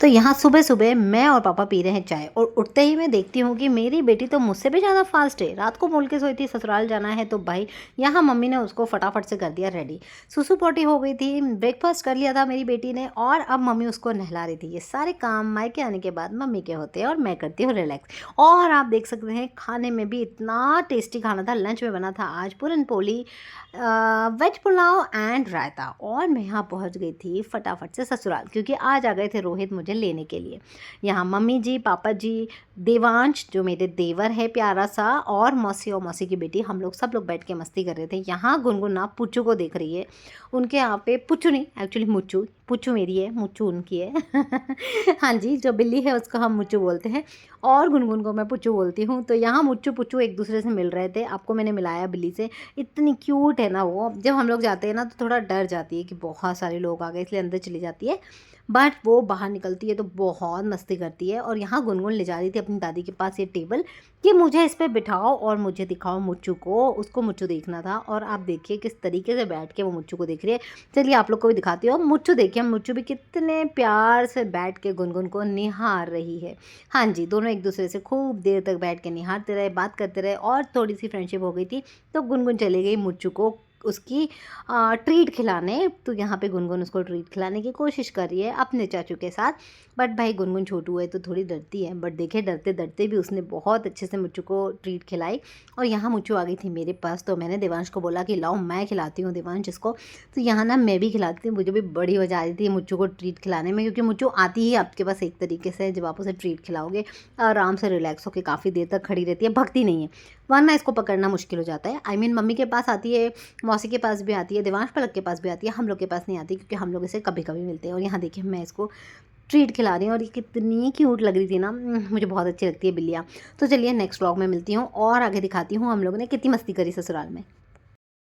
तो यहाँ सुबह-सुबह मैं और पापा पी रहे हैं चाय और उठते ही मैं देखती हूँ कि मेरी बेटी तो मुझसे भी ज़्यादा फ़ास्ट है। रात को बोल के सोई थी ससुराल जाना है, तो भाई यहाँ मम्मी ने उसको फटाफट से कर दिया रेडी। सुसु पोटी हो गई थी, ब्रेकफ़ास्ट कर लिया था मेरी बेटी ने और अब मम्मी उसको नहला रही थी। ये सारे काम मायके आने के बाद मम्मी के होते हैं और मैं करती हूँ रिलैक्स। और आप देख सकते हैं खाने में भी इतना टेस्टी खाना था। लंच में बना था आज पूरन-पोली, वेज पुलाव एंड रायता और मैं यहाँ पहुँच गई थी फटाफट से ससुराल, क्योंकि आज आ गए थे रोहित मुझे लेने के लिए। यहाँ मम्मी जी, पापा जी, देवांश जो मेरे देवर है प्यारा सा, और मौसी और मौसी की बेटी, हम लोग सब लोग बैठ के मस्ती कर रहे थे। यहाँ गुनगुन ना पुच्चू को देख रही है। उनके यहाँ पे पुच्चू नहीं, एक्चुअली मुच्चू, पुच्चू मेरी है, मुच्चू उनकी है। हाँ जी, जो बिल्ली है उसको हम मुच्चू बोलते हैं और गुनगुन को मैं पुच्चू बोलती हूँ। तो यहाँ मुच्चू पुच्चू एक दूसरे से मिल रहे थे। आपको मैंने मिलाया बिल्ली से। इतनी क्यूट है ना वो। जब हम लोग जाते हैं ना तो थोड़ा डर जाती है कि बहुत सारे लोग आ गए, इसलिए अंदर चली जाती है। बट वो बाहर निकलती है तो बहुत मस्ती करती है। और यहाँ गुनगुन ले जा रही थी अपनी दादी के पास ये टेबल कि मुझे इस पे बिठाओ और मुझे दिखाओ मुच्चू को। उसको मुच्चू देखना था और आप देखिए किस तरीके से बैठ के वो मुच्चू को देख रही है। चलिए आप लोग को भी दिखाती हूँ। मुच्चू देखिए, मुच्चू भी कितने प्यार से बैठ के गुनगुन को निहार रही है। हाँ जी, दोनों एक दूसरे से खूब देर तक बैठ के निहारते रहे, बात करते रहे और थोड़ी सी फ्रेंडशिप हो गई थी। तो गुनगुन चली गई मुच्चू को उसकी ट्रीट खिलाने। तो यहाँ पे गुनगुन उसको ट्रीट खिलाने की कोशिश कर रही है अपने चाचू के साथ। बट भाई गुनगुन छोटू है तो थोड़ी डरती है, बट देखिए डरते डरते भी उसने बहुत अच्छे से मुच्चू को ट्रीट खिलाई। और यहाँ मुच्चू आ गई थी मेरे पास, तो मैंने देवांश को बोला कि लाओ मैं खिलाती हूँ देवांश इसको। तो यहाँ ना मैं भी खिलाती हूँ। मुझे भी बड़ी मजा आ रही थी मुच्चू को ट्रीट खिलाने में, क्योंकि मुच्चू आती ही आपके पास एक तरीके से जब आप उसे ट्रीट खिलाओगे आराम से रिलैक्स होकर काफ़ी देर तक खड़ी रहती है, भगती नहीं है, वरना इसको पकड़ना मुश्किल हो जाता है। आई मीन मम्मी के पास आती है, मौसी के पास भी आती है, देवांश पलक के पास भी आती है, हम लोग के पास नहीं आती क्योंकि हम लोग इसे कभी कभी मिलते हैं। और यहाँ देखिए मैं इसको ट्रीट खिला रही हूँ और ये कितनी क्यूट लग रही थी ना। मुझे बहुत अच्छी लगती है बिल्लियाँ। तो चलिए नेक्स्ट व्लॉग में मिलती हूँ और आगे दिखाती हूँ हम लोगों ने कितनी मस्ती करी ससुराल में।